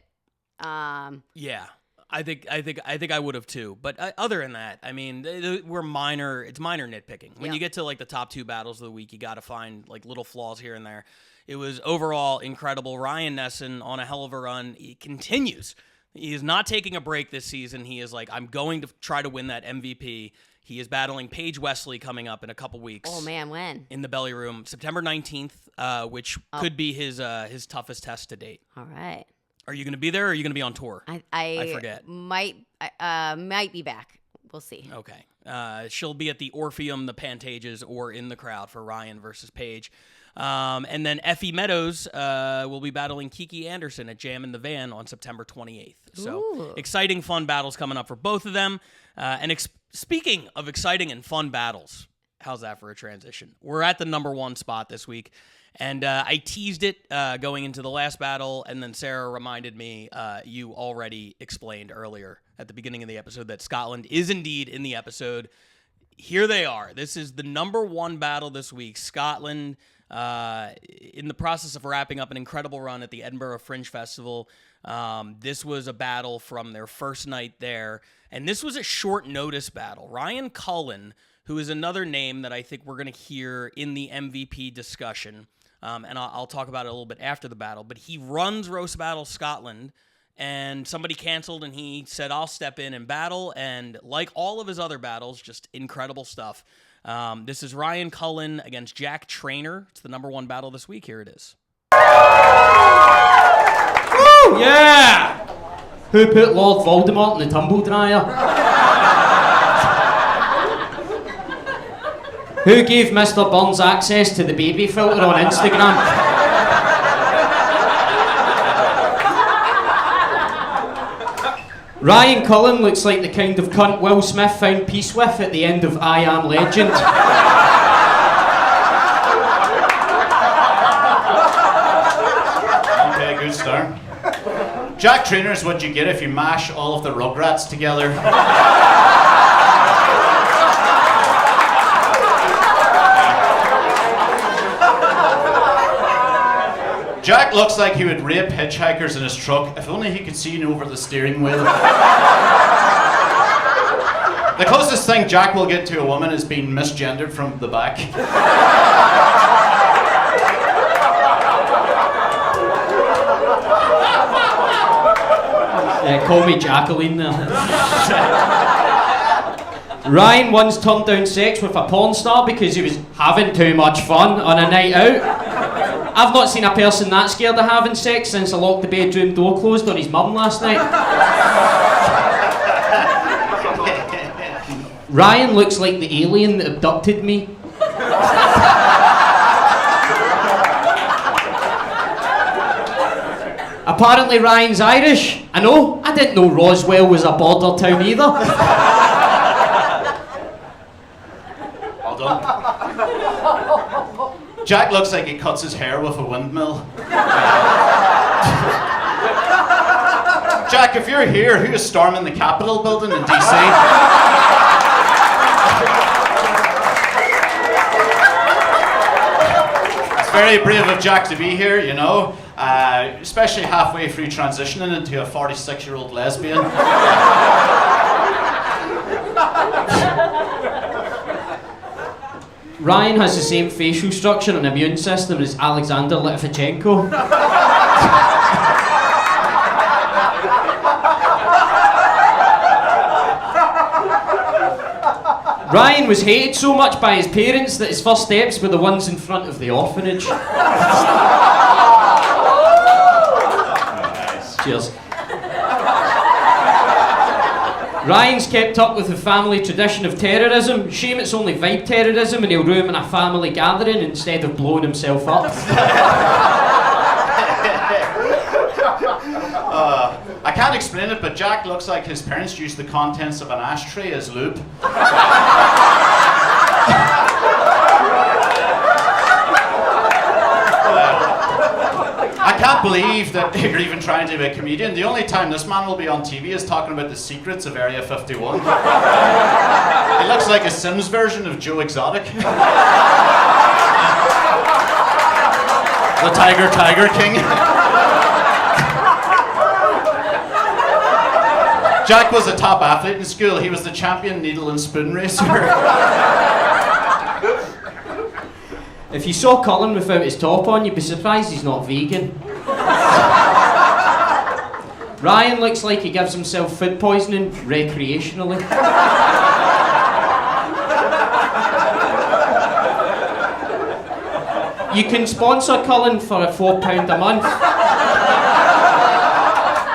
Yeah, I think I would have too. But other than that, I mean, we're minor. It's minor nitpicking. When you get to like the top 2 battles of the week, you got to find like little flaws here and there. It was overall incredible. Ryan Nesson on a hell of a run. He continues. He is not taking a break this season. He is like, I'm going to try to win that MVP. He is battling Paige Wesley coming up in a couple weeks. Oh man, when? In the Belly Room, September 19th, which could be his toughest test to date. All right. Are you going to be there, or are you going to be on tour? I forget. Might be back. We'll see. Okay. She'll be at the Orpheum, the Pantages, or in the crowd for Ryan versus Paige. And then Effie Meadows will be battling Kiki Anderson at Jam in the Van on September 28th. So exciting, fun battles coming up for both of them. And speaking of exciting and fun battles, how's that for a transition? We're at the number 1 spot this week. And I teased it going into the last battle, and then Sarah reminded me you already explained earlier at the beginning of the episode that Scotland is indeed in the episode. Here they are. This is the number 1 battle this week. Scotland in the process of wrapping up an incredible run at the Edinburgh Fringe Festival. This was a battle from their first night there, and this was a short notice battle. Ryan Cullen, who is another name that I think we're going to hear in the MVP discussion, and I'll talk about it a little bit after the battle, but he runs Roast Battle Scotland, and somebody canceled, and he said, I'll step in and battle, and like all of his other battles, just incredible stuff. This is Ryan Cullen against Jack Trainer. It's the #1 battle this week. Here it is. Woo! Yeah! Who put Lord Voldemort in the tumble dryer? Who gave Mr. Burns access to the baby filter on Instagram? Ryan Cullen looks like the kind of cunt Will Smith found peace with at the end of I Am Legend. Okay, good start. Jack Trainer is what you get if you mash all of the Rugrats together. Jack looks like he would rape hitchhikers in his truck if only he could see over the steering wheel. The closest thing Jack will get to a woman is being misgendered from the back. Call me Jacqueline there. Ryan once turned down sex with a porn star because he was having too much fun on a night out. I've not seen a person that scared of having sex since I locked the bedroom door closed on his mum last night. Ryan looks like the alien that abducted me. Apparently Ryan's Irish. I know, I didn't know Roswell was a border town either. Well done. Jack looks like he cuts his hair with a windmill. Jack, if you're here, who is storming the Capitol building in DC? It's very brave of Jack to be here, you know, especially halfway through transitioning into a 46-year-old lesbian. Ryan has the same facial structure and immune system as Alexander Litvinenko. Ryan was hated so much by his parents that his first steps were the ones in front of the orphanage. Cheers. Ryan's kept up with the family tradition of terrorism. Shame it's only vibe terrorism and he'll ruin a family gathering instead of blowing himself up. I can't explain it, but Jack looks like his parents used the contents of an ashtray as lube. I can't believe that you're even trying to be a comedian. The only time this man will be on TV is talking about the secrets of Area 51. He looks like a Sims version of Joe Exotic. The Tiger King. Jack was a top athlete in school. He was the champion needle and spoon racer. If you saw Cullen without his top on, you'd be surprised he's not vegan. Ryan looks like he gives himself food poisoning recreationally. You can sponsor Cullen for £4 a month.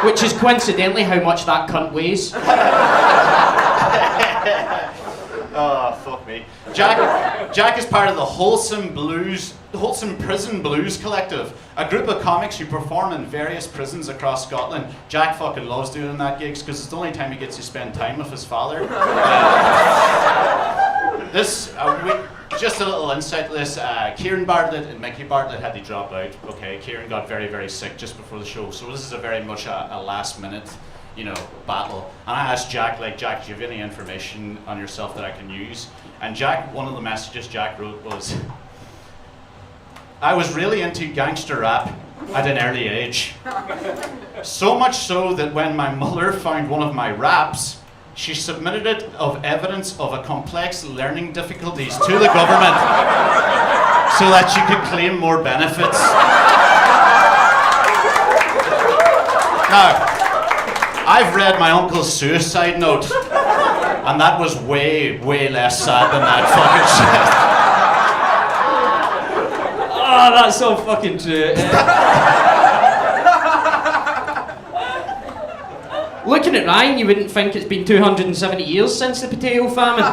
Which is coincidentally how much that cunt weighs. Oh, fuck me. Jack is part of the Wholesome Prison Blues Collective, a group of comics who perform in various prisons across Scotland. Jack fucking loves doing that gigs because it's the only time he gets to spend time with his father. Just a little insight to this. Kieran Bartlett and Mickey Bartlett had to drop out. Okay, Kieran got very, very sick just before the show, so this is a very much a last minute, battle. And I asked Jack, Jack, do you have any information on yourself that I can use? And Jack, one of the messages Jack wrote was, I was really into gangster rap at an early age. So much so that when my mother found one of my raps, she submitted it of evidence of a complex learning difficulties to the government so that she could claim more benefits. Now, I've read my uncle's suicide note, and that was way, way less sad than that fucking shit. Oh, that's so fucking true. Looking at Ryan, you wouldn't think it's been 270 years since the potato famine.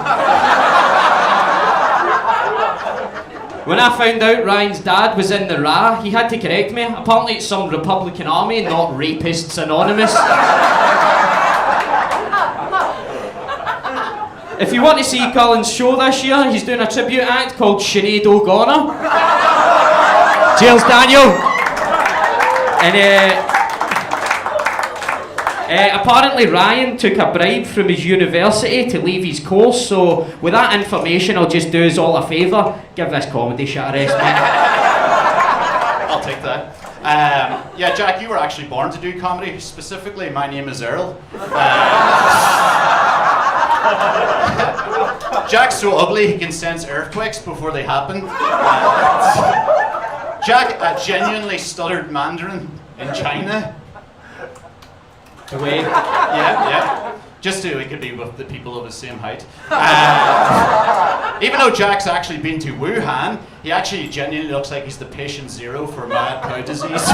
When I found out Ryan's dad was in the RA, he had to correct me. Apparently it's some Republican army, not Rapists Anonymous. If you want to see Colin's show this year, he's doing a tribute act called Sinead O'Connor. Cheers, Daniel. And apparently Ryan took a bribe from his university to leave his course, so with that information I'll just do us all a favour. Give this comedy shit a rest, mate. I'll take that. Yeah, Jack, you were actually born to do comedy. Specifically, my name is Earl. Jack's so ugly he can sense earthquakes before they happen. Jack genuinely stuttered Mandarin in China. Wait. Yeah. Just so he could be with the people of his same height. Even though Jack's actually been to Wuhan, he actually genuinely looks like he's the patient zero for mad cow disease.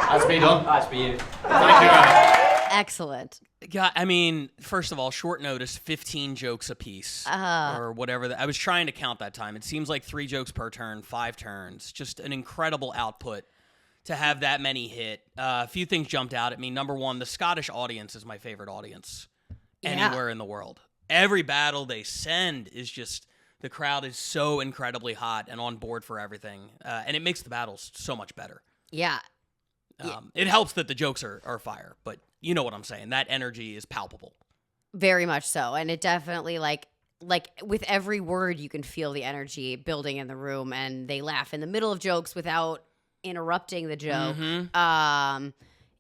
That's me done. That's for you. Thank you. Excellent. God, I mean, first of all, short notice, 15 jokes apiece, or whatever. I was trying to count that time. It seems like 3 jokes per turn, 5 turns. Just an incredible output to have that many hit. A few things jumped out at me. Number one, the Scottish audience is my favorite audience anywhere in the world. Every battle they send is just, the crowd is so incredibly hot and on board for everything. And it makes the battles so much better. Yeah. It helps that the jokes are fire, but you know what I'm saying. That energy is palpable. Very much so. And it definitely, like with every word, you can feel the energy building in the room, and they laugh in the middle of jokes without interrupting the joke. Mm-hmm.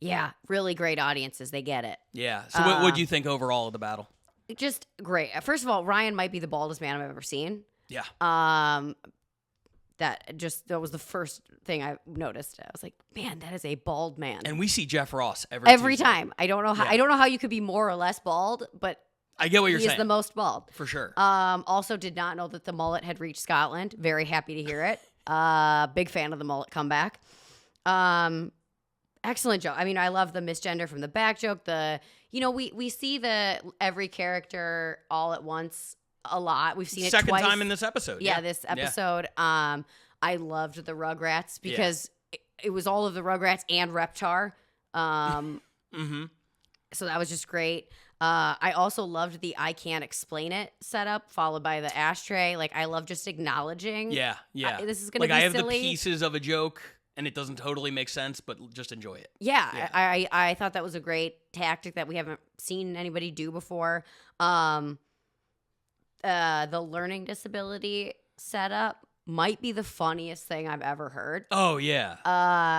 Yeah, really great audiences. They get it. Yeah. So what do you think overall of the battle? Just great. First of all, Ryan might be the baldest man I've ever seen. Yeah. That was the first thing I noticed. I was like, man, that is a bald man. And we see Jeff Ross every Tuesday. time. I don't know how you could be more or less bald, but I get what you're saying. He is the most bald. For sure. Also did not know that the mullet had reached Scotland. Very happy to hear it. Big fan of the mullet comeback. Excellent joke. I mean, I love the misgender from the back joke. We see every character all at once a lot. We've seen it second twice. time in this episode. Yeah, this episode. Yeah. I loved the Rugrats because it was all of the Rugrats and Reptar. So that was just great. I also loved the I can't explain it setup, followed by the ashtray. Like, I love just acknowledging. Yeah. This is going to be I have silly. the pieces of a joke, and it doesn't totally make sense, but just enjoy it. Yeah. I thought that was a great tactic that we haven't seen anybody do before. The learning disability setup might be the funniest thing I've ever heard. Oh, yeah.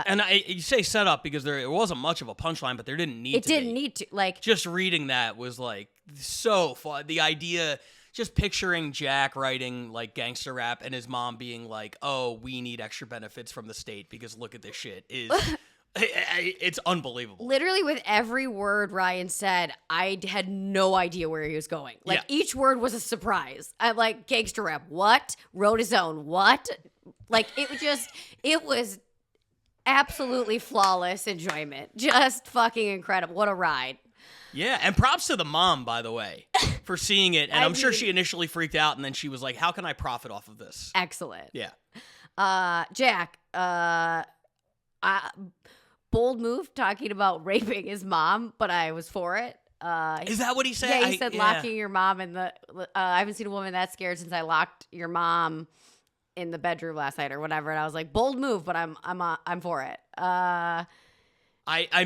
And you say setup because there wasn't much of a punchline, but there didn't need to be. It didn't need to. Like, just reading that was, like, so fun. The idea, just picturing Jack writing, like, gangster rap and his mom being like, oh, we need extra benefits from the state because look at this shit, is... It's unbelievable. Literally, with every word Ryan said, I had no idea where he was going. Like, each word was a surprise. I'm like, gangster rap, what? Wrote his own, what? Like, it was absolutely flawless enjoyment. Just fucking incredible. What a ride. Yeah, and props to the mom, by the way, for seeing it. And I'm sure she initially freaked out, and then she was like, how can I profit off of this? Excellent. Yeah. Jack, bold move talking about raping his mom, but I was for it. Is that what he said? Yeah, he said locking your mom in the. I haven't seen a woman that scared since I locked your mom in the bedroom last night or whatever. And I was like, bold move, but I'm for it. I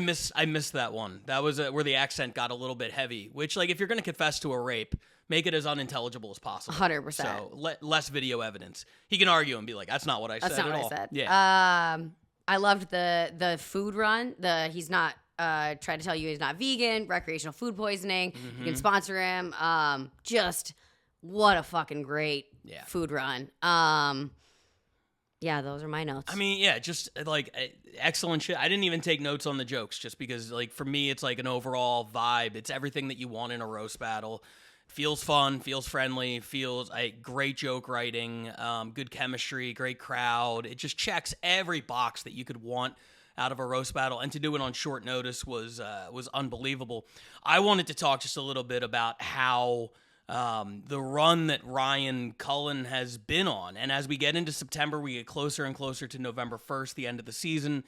missed that one. That was where the accent got a little bit heavy. Which, like, if you're gonna confess to a rape, Make it as unintelligible as possible. 100%. So less video evidence. He can argue and be like, "That's not what I said." That's not at what all. I said. Yeah. I loved the food run. He's not trying to tell you he's not vegan, recreational food poisoning. You can sponsor him. Just what a fucking great food run. Yeah, those are my notes. I mean, yeah, just like excellent shit. I didn't even take notes on the jokes just because, like, for me, it's like an overall vibe. It's everything that you want in a roast battle. Feels fun, feels friendly, feels great joke writing, good chemistry, great crowd. It just checks every box that you could want out of a roast battle, and to do it on short notice was unbelievable. I wanted to talk just a little bit about how the run that Ryan Cullen has been on, and as we get into September, we get closer and closer to November 1st, the end of the season.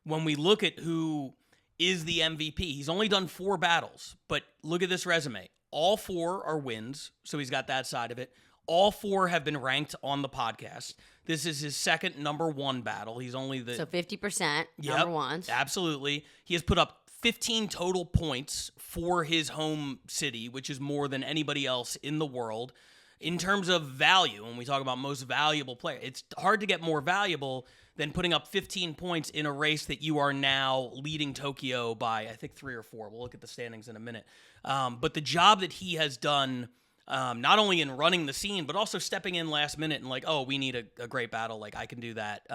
When we look at who is the MVP, he's only done 4 battles, but look at this resume. All 4 are wins, so he's got that side of it. All 4 have been ranked on the podcast. This is his second number 1 battle. He's only so 50% number ones. Absolutely. He has put up 15 total points for his home city, which is more than anybody else in the world. In terms of value, when we talk about most valuable player, it's hard to get more valuable than putting up 15 points in a race that you are now leading Tokyo by, I think, 3 or 4. We'll look at the standings in a minute. But the job that he has done, not only in running the scene, but also stepping in last minute and like, oh, we need a great battle. Like, I can do that.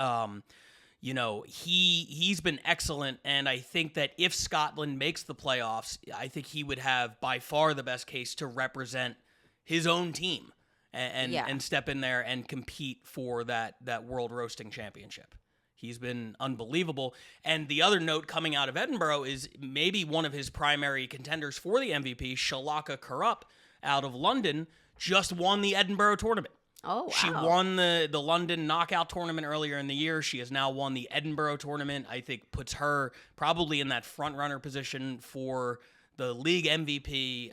He's been excellent. And I think that if Scotland makes the playoffs, I think he would have by far the best case to represent his own team and step in there and compete for that World Roasting Championship. He's been unbelievable. And the other note coming out of Edinburgh is maybe one of his primary contenders for the MVP, Shalaka Karup out of London, just won the Edinburgh tournament. Oh, wow. She won the London knockout tournament earlier in the year. She has now won the Edinburgh tournament. I think puts her probably in that front runner position for the league MVP.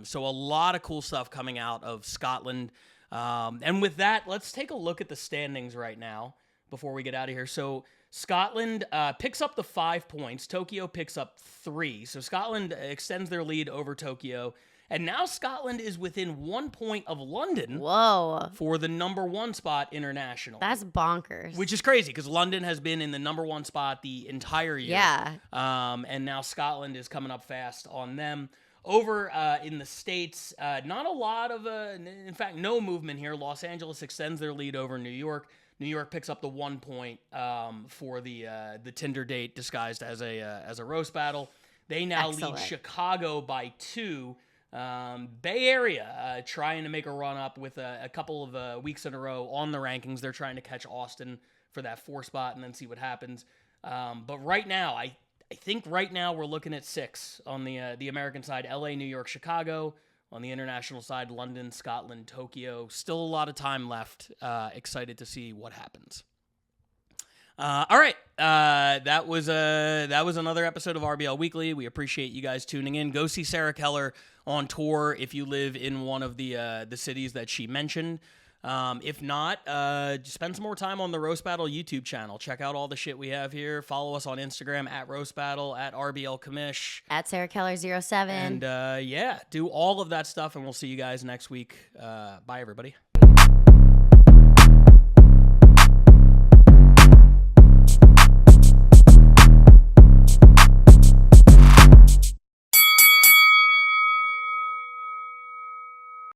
So a lot of cool stuff coming out of Scotland. And with that, let's take a look at the standings right now before we get out of here. So Scotland picks up the 5 points. Tokyo picks up 3. So Scotland extends their lead over Tokyo. And now Scotland is within 1 point of London. Whoa. For the number 1 spot international. That's bonkers. Which is crazy because London has been in the number 1 spot the entire year. Yeah. And now Scotland is coming up fast on them. Over in the States, not a lot of, in fact, no movement here. Los Angeles extends their lead over New York. New York picks up the 1 point for the Tinder date disguised as a roast battle. They now lead Chicago by 2. Bay Area trying to make a run up with a couple of weeks in a row on the rankings. They're trying to catch Austin for that 4 spot and then see what happens. But right now, I think right now we're looking at 6 on the American side. LA, New York, Chicago. On the international side, London, Scotland, Tokyo. Still a lot of time left. Excited to see what happens. All right, that was another episode of RBL Weekly. We appreciate you guys tuning in. Go see Sarah Keller on tour if you live in one of the cities that she mentioned. If not, spend some more time on the Roast Battle YouTube channel. Check out all the shit we have here. Follow us on Instagram at Roast Battle, at RBL Commish. At Sarah Keller 07. And do all of that stuff, and we'll see you guys next week. Bye, everybody.